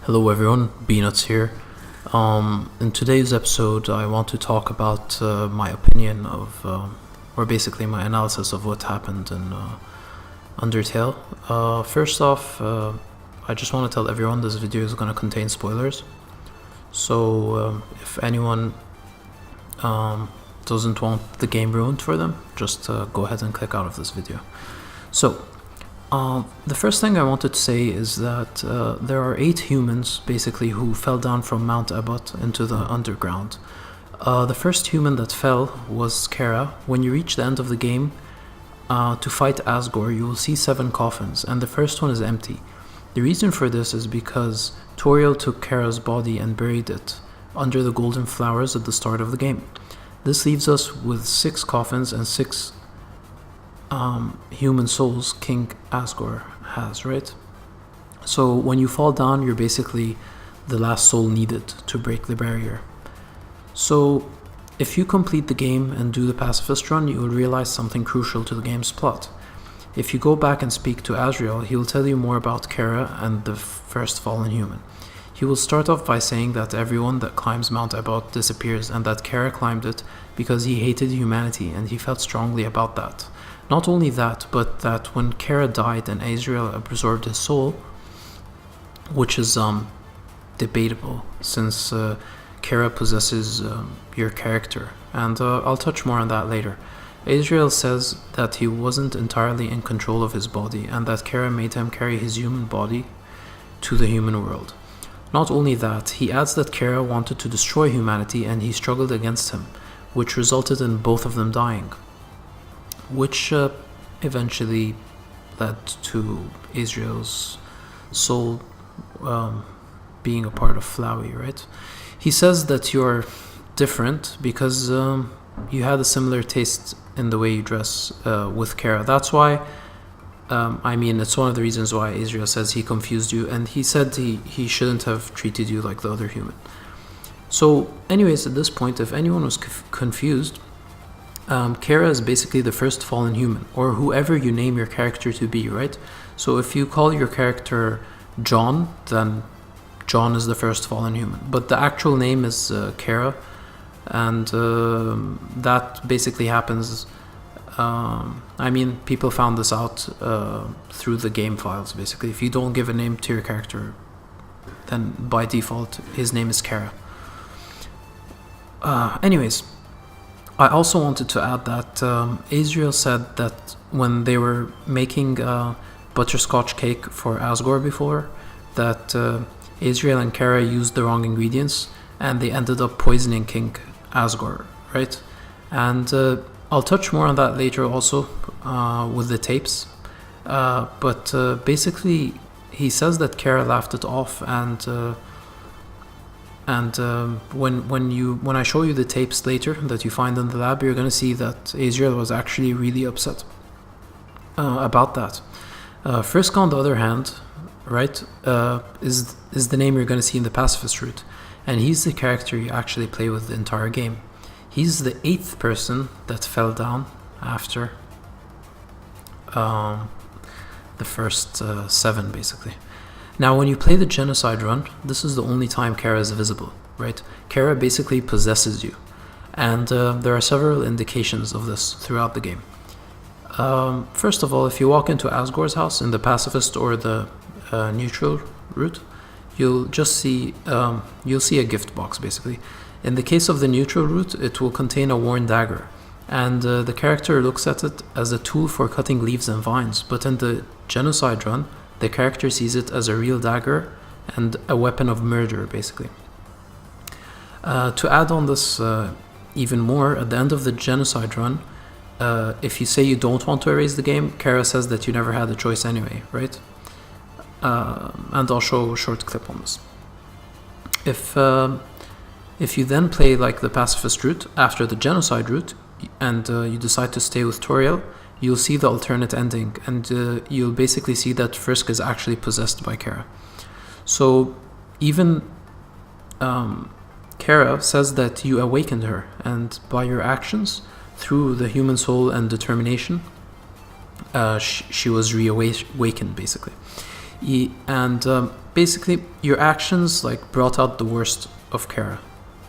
Hello everyone, Beanuts here. In today's episode, I want to talk about my opinion of, or basically my analysis of what happened in Undertale. First off, I just want to tell everyone this video is going to contain spoilers. So if anyone doesn't want the game ruined for them, just go ahead and click out of this video. So, the first thing I wanted to say is that there are 8 humans basically who fell down from Mount Abbott into the underground. The first human that fell was Chara. When you reach the end of the game to fight Asgore, you will see 7 coffins, and the first one is empty. The reason for this is because Toriel took Chara's body and buried it under the golden flowers at the start of the game. This leaves us with 6 coffins and 6 human souls King Asgore has, right? So when you fall down, you're basically the last soul needed to break the barrier. So if you complete the game and do the Pacifist run, you will realize something crucial to the game's plot. If you go back and speak to Asriel, he will tell you more about Chara and the first fallen human. He will start off by saying that everyone that climbs Mount Abbott disappears, and that Chara climbed it because he hated humanity and he felt strongly about that. Not only that, but that when Chara died and Asriel absorbed his soul, which is debatable since Chara possesses your character, and I'll touch more on that later. Asriel says that he wasn't entirely in control of his body and that Chara made him carry his human body to the human world. Not only that, he adds that Chara wanted to destroy humanity and he struggled against him, which resulted in both of them dying, which eventually led to Asriel's soul being a part of Flowey, right? He says that you're different because you had a similar taste in the way you dress with Chara. That's why, it's one of the reasons why Asriel says he confused you, and he said he shouldn't have treated you like the other human. So anyways, at this point, if anyone was confused, Chara is basically the first fallen human, or whoever you name your character to be, right? So if you call your character John, then John is the first fallen human. But the actual name is Chara, and that basically happens. People found this out through the game files, basically. If you don't give a name to your character, then by default, his name is Chara. Anyways, I also wanted to add that Asriel said that when they were making butterscotch cake for Asgore before, that Asriel and Chara used the wrong ingredients and they ended up poisoning King Asgore, right? And I'll touch more on that later also with the tapes. But basically, he says that Chara laughed it off, and when I show you the tapes later that you find in the lab, you're going to see that Asriel was actually really upset about that. Frisk, on the other hand, right, is the name you're going to see in the Pacifist route, and he's the character you actually play with the entire game. He's the 8th person that fell down after the first 7, basically. Now, when you play the Genocide run, this is the only time Chara is visible, right? Chara basically possesses you, and there are several indications of this throughout the game. First of all, if you walk into Asgore's house in the Pacifist or the neutral route, you'll see a gift box, basically. In the case of the neutral route, it will contain a worn dagger, and the character looks at it as a tool for cutting leaves and vines, but in the Genocide run, the character sees it as a real dagger and a weapon of murder, basically. To add on this even more, at the end of the Genocide run, if you say you don't want to erase the game, Chara says that you never had a choice anyway, right? And I'll show a short clip on this. If you then play like the Pacifist route after the Genocide route, and you decide to stay with Toriel, you'll see the alternate ending, and you'll basically see that Frisk is actually possessed by Chara. So even Chara says that you awakened her, and by your actions, through the human soul and determination, she was reawakened, basically. And basically your actions like brought out the worst of Chara,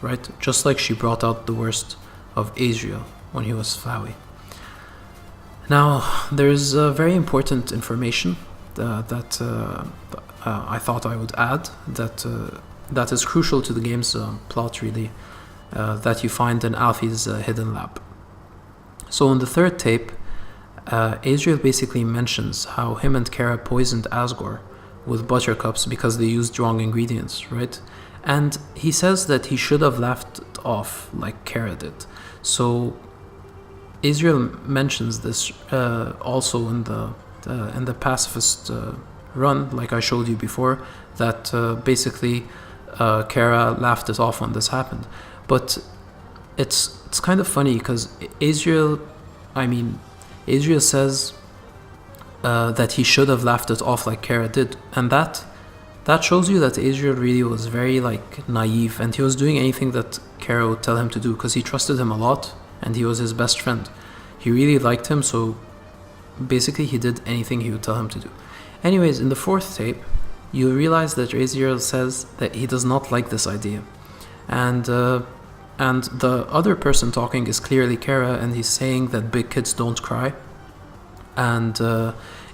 right? Just like she brought out the worst of Asriel when he was Flowey. Now, there's very important information that I thought I would add that is crucial to the game's plot, really, that you find in Alfie's hidden lab. So in the third tape, Asriel basically mentions how him and Chara poisoned Asgore with buttercups because they used wrong ingredients, right? And he says that he should have left it off like Chara did. So Asriel mentions this also in the Pacifist run, like I showed you before, that basically Chara laughed it off when this happened. But it's kind of funny because Asriel says that he should have laughed it off like Chara did, and that shows you that Asriel really was very like naive, and he was doing anything that Chara would tell him to do because he trusted him a lot and he was his best friend. He really liked him, so basically he did anything he would tell him to do. Anyways, in the fourth tape, you realize that Asriel says that he does not like this idea, and the other person talking is clearly Chara, and he's saying that big kids don't cry, and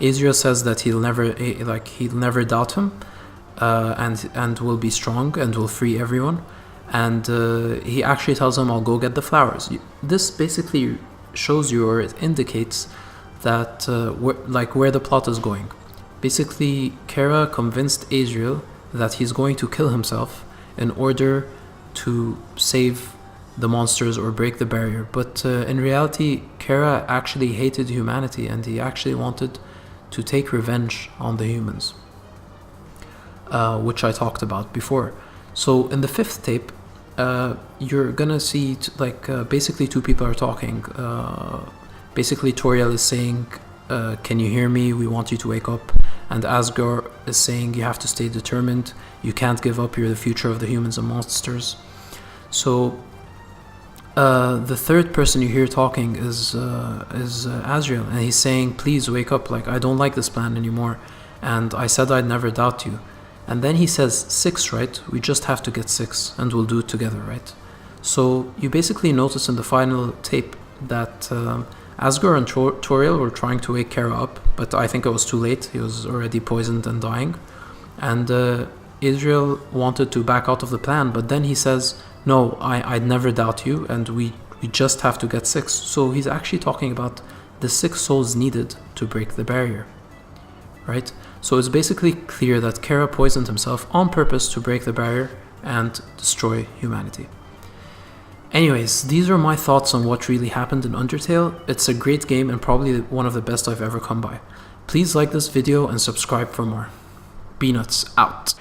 Asriel says that he'll never doubt him, and will be strong and will free everyone, and he actually tells him, I'll go get the flowers. This basically shows you, or it indicates that where the plot is going. Basically, Chara convinced Asriel that he's going to kill himself in order to save the monsters or break the barrier, but in reality Chara actually hated humanity, and he actually wanted to take revenge on the humans, which I talked about before. So in the fifth tape, you're gonna see basically two people are talking. Basically Toriel is saying, can you hear me? We want you to wake up. And Asgore is saying, you have to stay determined. You can't give up. You're the future of the humans and monsters. So the third person you hear talking is Asriel, and he's saying, please wake up. Like, I don't like this plan anymore, and I said I'd never doubt you. And then he says 6, right? We just have to get 6 and we'll do it together, right? So you basically notice in the final tape that Asgore and Toriel were trying to wake Chara up, but I think it was too late. He was already poisoned and dying. And Asriel wanted to back out of the plan, but then he says, no, I'd never doubt you, and we just have to get 6. So he's actually talking about the 6 souls needed to break the barrier, right? So it's basically clear that Chara poisoned himself on purpose to break the barrier and destroy humanity. Anyways, these are my thoughts on what really happened in Undertale. It's a great game and probably one of the best I've ever come by. Please like this video and subscribe for more. Peanuts out.